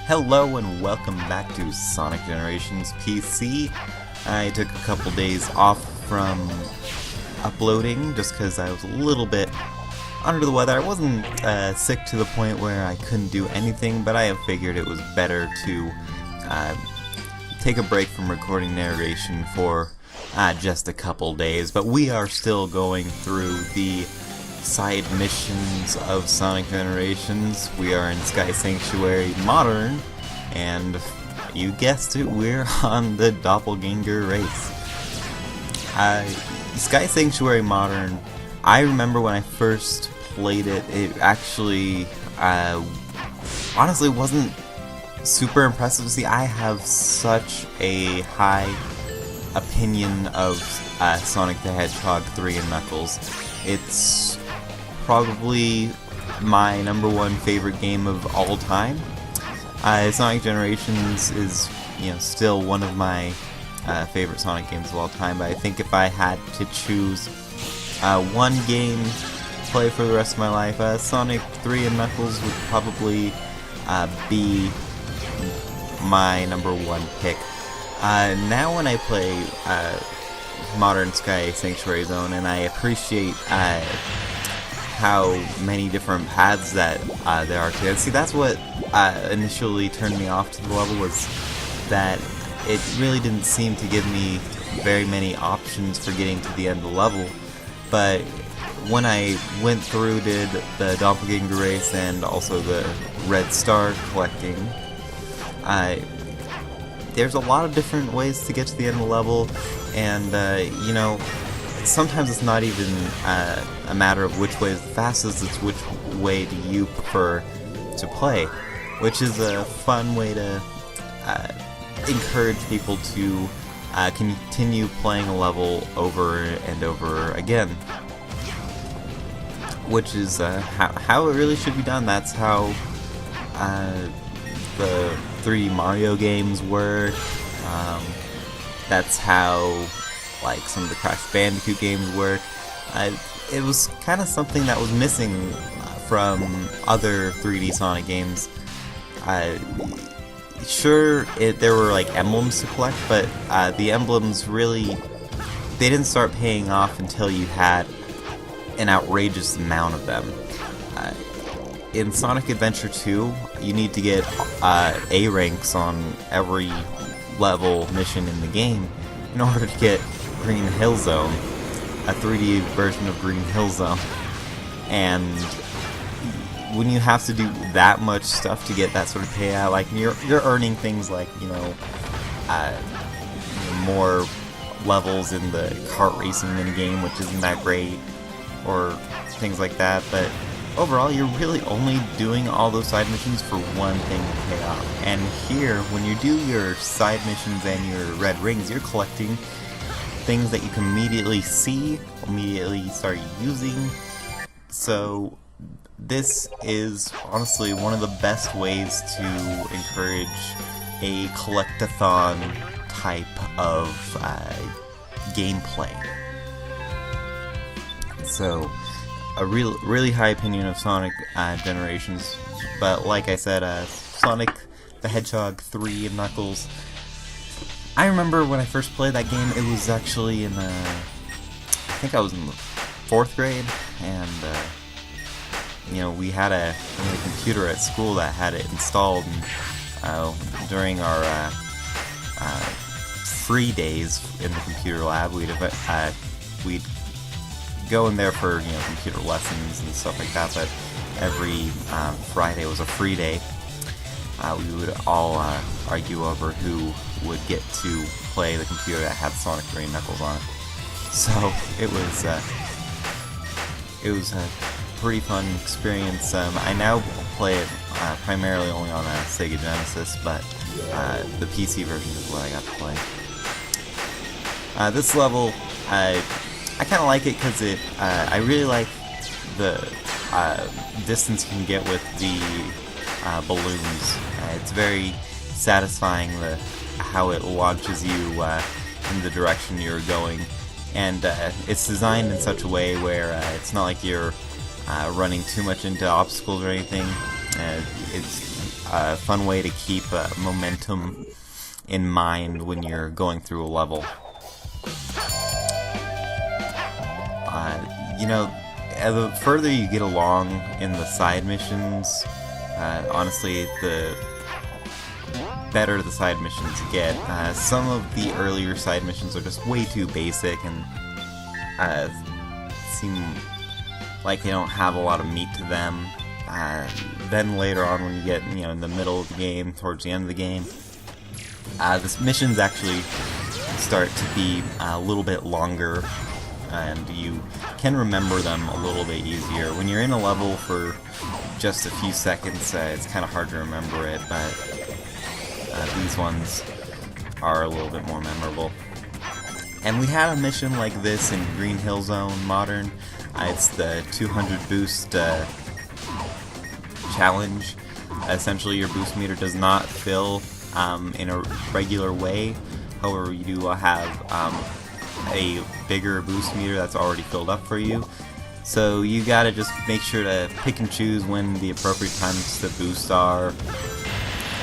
Hello and welcome back to Sonic Generations PC. I took a couple days off from uploading just because I was a little bit under the weather. I wasn't sick to the point where I couldn't do anything, but I have figured it was better to take a break from recording narration for just a couple days. But we are still going through the side missions of Sonic Generations. We are in Sky Sanctuary Modern, and you guessed it, we're on the Doppelganger race. Sky Sanctuary Modern, I remember when I first played it, it actually honestly wasn't super impressive. See, I have such a high opinion of Sonic the Hedgehog 3 and Knuckles. It's probably my #1 favorite game of all time. Sonic Generations is, still one of my favorite Sonic games of all time, but I think if I had to choose one game to play for the rest of my life, Sonic 3 and Knuckles would probably be my #1 pick. Now when I play Modern Sky Sanctuary Zone, and I appreciate how many different paths that there are to it. See, that's what initially turned me off to the level, was that it really didn't seem to give me very many options for getting to the end of the level. But when I went through, did the Doppelganger race and also the Red Star collecting, there's a lot of different ways to get to the end of the level, and sometimes it's not even a matter of which way is the fastest, it's which way do you prefer to play, which is a fun way to encourage people to continue playing a level over and over again, which is how it really should be done. That's how the 3D Mario games work. That's how some of the Crash Bandicoot games work. It was kind of something that was missing from other 3D Sonic games. Sure, there were emblems to collect, but the emblems really, they didn't start paying off until you had an outrageous amount of them. In Sonic Adventure 2, you need to get A ranks on every level mission in the game in order to get Green Hill Zone, a 3D version of Green Hill Zone. And when you have to do that much stuff to get that sort of payout, you're earning things like, more levels in the kart racing minigame, which isn't that great, or things like that, but overall, you're really only doing all those side missions for one thing to pay off. And here, when you do your side missions and your red rings, you're collecting things that you can immediately see, immediately start using. So this is honestly one of the best ways to encourage a collectathon type of gameplay. So a really high opinion of Sonic Generations, but like I said, Sonic the Hedgehog 3 and Knuckles, I remember when I first played that game, it was actually I think I was in the 4th grade, and we had a computer at school that had it installed, and during our free days in the computer lab, we'd go in there for computer lessons and stuff like that, but every Friday was a free day. We would all argue over who would get to play the computer that had Sonic 3 and Knuckles on it. So it was a pretty fun experience. I now play it primarily only on a Sega Genesis, but the PC version is what I got to play. This level, I kind of like it because I really like the distance you can get with the balloons. It's very satisfying how it launches you in the direction you're going, and it's designed in such a way where it's not like you're running too much into obstacles or anything. It's a fun way to keep momentum in mind when you're going through a level. You know, the further you get along in the side missions, honestly, the better the side missions get. Some of the earlier side missions are just way too basic and seem like they don't have a lot of meat to them. Then later on, when you get in the middle of the game, towards the end of the game, the missions actually start to be a little bit longer, and you can remember them a little bit easier. When you're in a level for just a few seconds, it's kind of hard to remember it, but these ones are a little bit more memorable. And we had a mission like this in Green Hill Zone Modern. It's the 200 boost challenge. Essentially, your boost meter does not fill in a regular way. However, you do have a bigger boost meter that's already filled up for you. So you gotta just make sure to pick and choose when the appropriate times to boost are,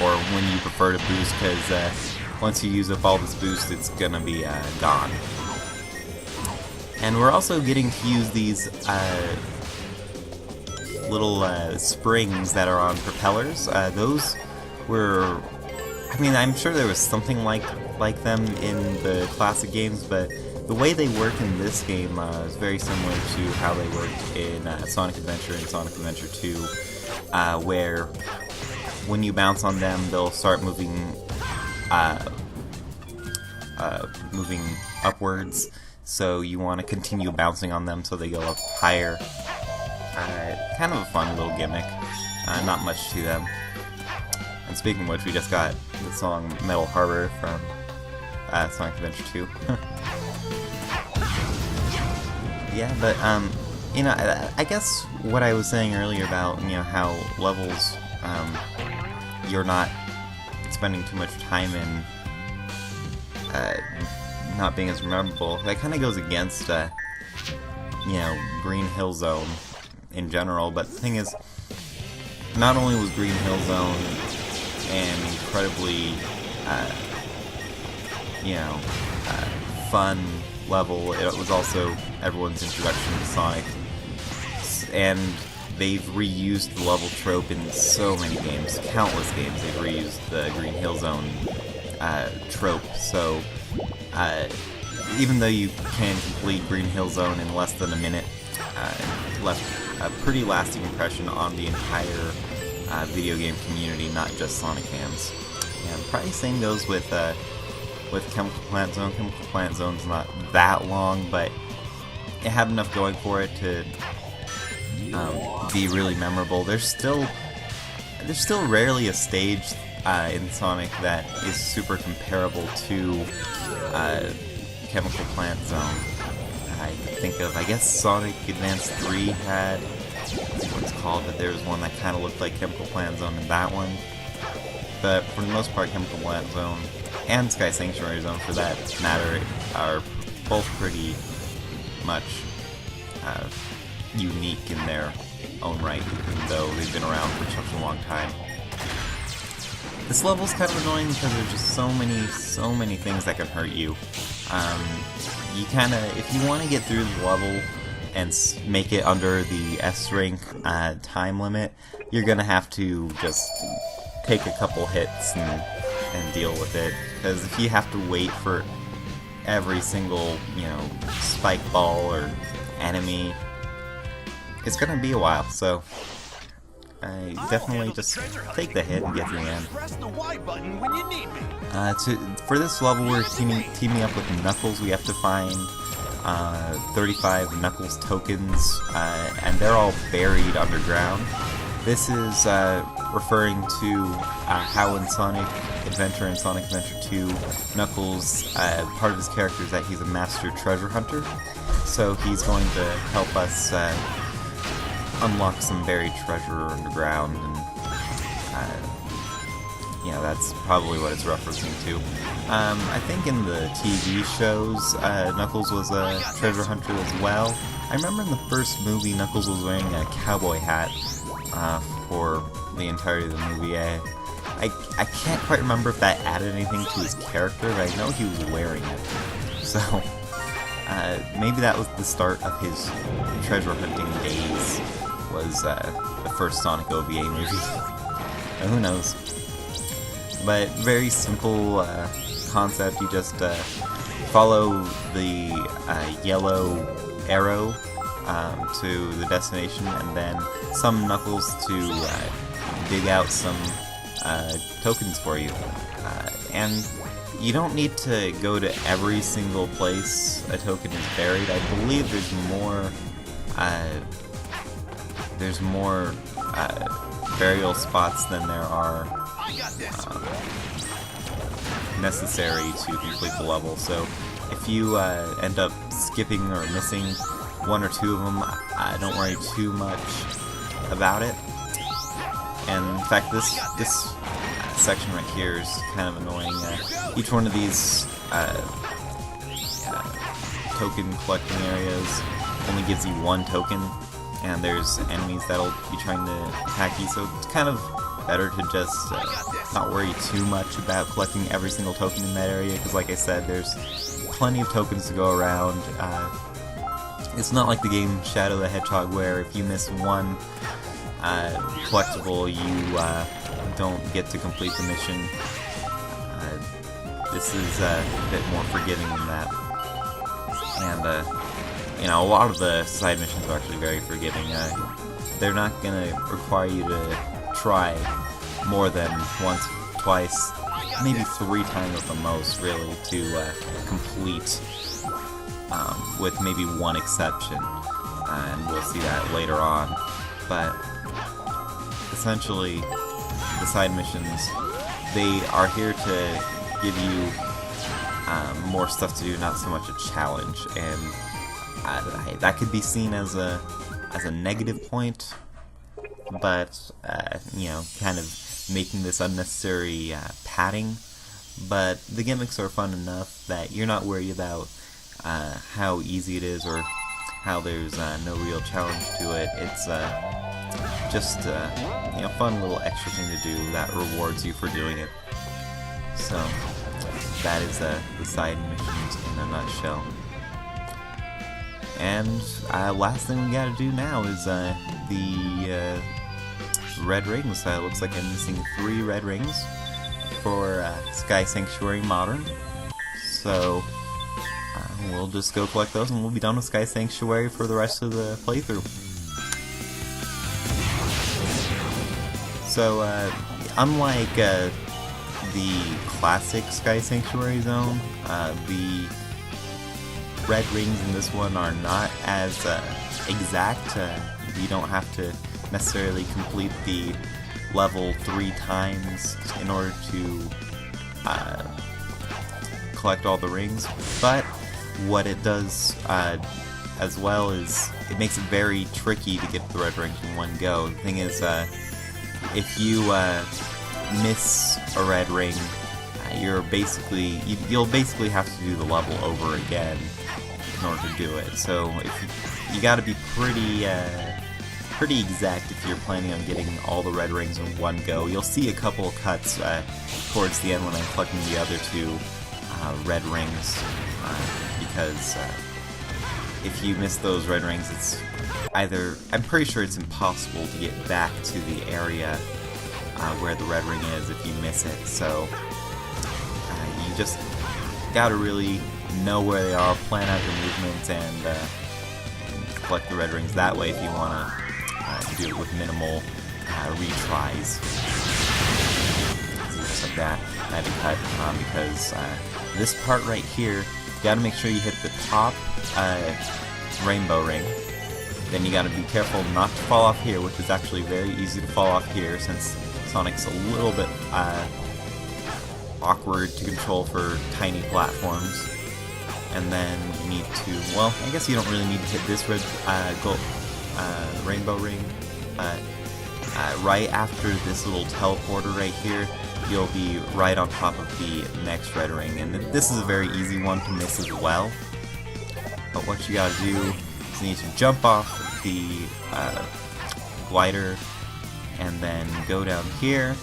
or when you prefer to boost, because once you use up all this boost, it's gonna be gone. And we're also getting to use these little springs that are on propellers. Those were, I mean, I'm sure there was something like them in the classic games, but the way they work in this game is very similar to how they worked in Sonic Adventure and Sonic Adventure 2, where when you bounce on them, they'll start moving upwards. So you want to continue bouncing on them so they go up higher. Kind of a fun little gimmick. Not much to them. And speaking of which, we just got the song Metal Harbor from Sonic Adventure 2. Yeah, but I guess what I was saying earlier about how levels you're not spending too much time in not being as memorable, that kind of goes against Green Hill Zone in general. But the thing is, not only was Green Hill Zone an incredibly fun level, it was also everyone's introduction to Sonic, and they've reused the level trope in so many games, countless games. They've reused the Green Hill Zone trope. So even though you can complete Green Hill Zone in less than a minute, it left a pretty lasting impression on the entire video game community, not just Sonic fans. And probably the same goes with Chemical Plant Zone. Chemical Plant Zone's not that long, but it had enough going for it to be really memorable. There's still rarely a stage in Sonic that is super comparable to Chemical Plant Zone. I think of, I guess Sonic Advance 3 had what's called, but there was one that kind of looked like Chemical Plant Zone in that one. But for the most part, Chemical Plant Zone and Sky Sanctuary Zone, for that matter, are both pretty much unique in their own right, even though they've been around for such a long time. This level's kind of annoying because there's just so many things that can hurt you. You kind of, if you want to get through the level and make it under the S rank time limit, you're gonna have to just take a couple hits and deal with it. Because if you have to wait for every single, spike ball or enemy, it's gonna be a while. So I definitely just take the hit and get to the end. For this level, we're teaming up with Knuckles. We have to find 35 Knuckles tokens, and they're all buried underground. This is referring to how in Sonic Adventure and Sonic Adventure 2, Knuckles, part of his character is that he's a master treasure hunter. So he's going to help us unlock some buried treasure underground, and that's probably what it's referencing to. I think in the TV shows, Knuckles was a treasure hunter as well. I remember in the first movie, Knuckles was wearing a cowboy hat for the entirety of the movie. I can't quite remember if that added anything to his character, but I know he was wearing it. So, maybe that was the start of his treasure hunting days, was the first Sonic OVA movie. Who knows? But very simple concept. You just follow the yellow arrow to the destination, and then some Knuckles to dig out some tokens for you. And you don't need to go to every single place a token is buried. I believe there's more burial spots than there are necessary to complete the level. So if you end up skipping or missing one or two of them, don't worry too much about it. And in fact, this section right here is kind of annoying. Each one of these token collecting areas only gives you one token, and there's enemies that'll be trying to attack you, so it's kind of better to just not worry too much about collecting every single token in that area, because like I said, there's plenty of tokens to go around. It's not like the game Shadow the Hedgehog, where if you miss one collectible, you don't get to complete the mission. This is a bit more forgiving than that. And, you know, a lot of the side missions are actually very forgiving. They're not going to require you to try more than once, twice, maybe 3 times at the most, really, to complete, with maybe one exception. And we'll see that later on. But essentially, the side missions, they are here to give you more stuff to do, not so much a challenge, and that could be seen as a negative point, but you know, kind of making this unnecessary padding. But the gimmicks are fun enough that you're not worried about how easy it is or how there's no real challenge to it. It's just you know, fun little extra thing to do that rewards you for doing it. So that is the side missions in a nutshell. And last thing we gotta do now is the red rings. Looks like I'm missing 3 red rings for Sky Sanctuary Modern. So we'll just go collect those and we'll be done with Sky Sanctuary for the rest of the playthrough. So unlike the classic Sky Sanctuary zone, the red rings in this one are not as exact. You don't have to necessarily complete the level 3 times in order to collect all the rings, but what it does as well is it makes it very tricky to get the red rings in one go. The thing is, if you miss a red ring, you'll basically have to do the level over again in order to do it. So if you gotta be pretty exact if you're planning on getting all the red rings in one go. You'll see a couple cuts towards the end when I'm collecting the other 2 red rings, because if you miss those red rings, it's either, I'm pretty sure it's impossible to get back to the area where the red ring is if you miss it. So you just gotta really know where they are, plan out your movements, and collect the red rings that way if you want to do it with minimal retries. Just like that. I had to cut because this part right here, you gotta make sure you hit the top rainbow ring. Then you gotta be careful not to fall off here, which is actually very easy to fall off here since Sonic's a little bit awkward to control for tiny platforms. And then you need to, well, I guess you don't really need to hit this red rainbow ring, but right after this little teleporter right here, you'll be right on top of the next red ring. And this is a very easy one to miss as well. But what you gotta do is you need to jump off the glider and then go down here.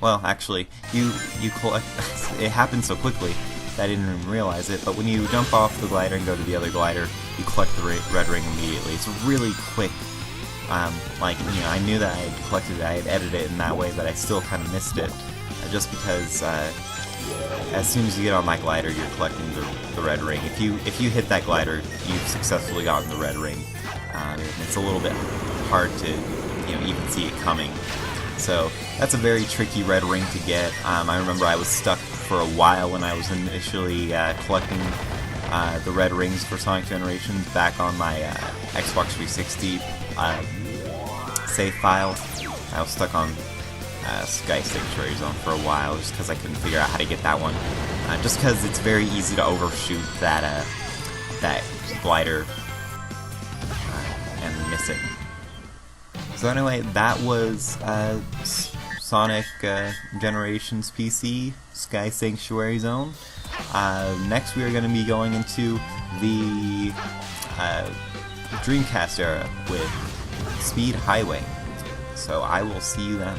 Well, actually, you collect. It happened so quickly that I didn't even realize it. But when you jump off the glider and go to the other glider, you collect the red ring immediately. It's really quick. Like, you know, I knew that I had collected it, I had edited it in that way, but I still kind of missed it, just because as soon as you get on that glider, you're collecting the red ring. If you hit that glider, you've successfully gotten the red ring. It's a little bit hard to, you know, even see it coming. So that's a very tricky red ring to get. I remember I was stuck for a while when I was initially collecting the red rings for Sonic Generations back on my Xbox 360 save file. I was stuck on Sky Sanctuary Zone for a while just because I couldn't figure out how to get that one. Just because it's very easy to overshoot that glider and miss it. So anyway, that was Sonic Generations PC Sky Sanctuary Zone. Next we are going to be going into the Dreamcast era with Speed Highway. So I will see you then.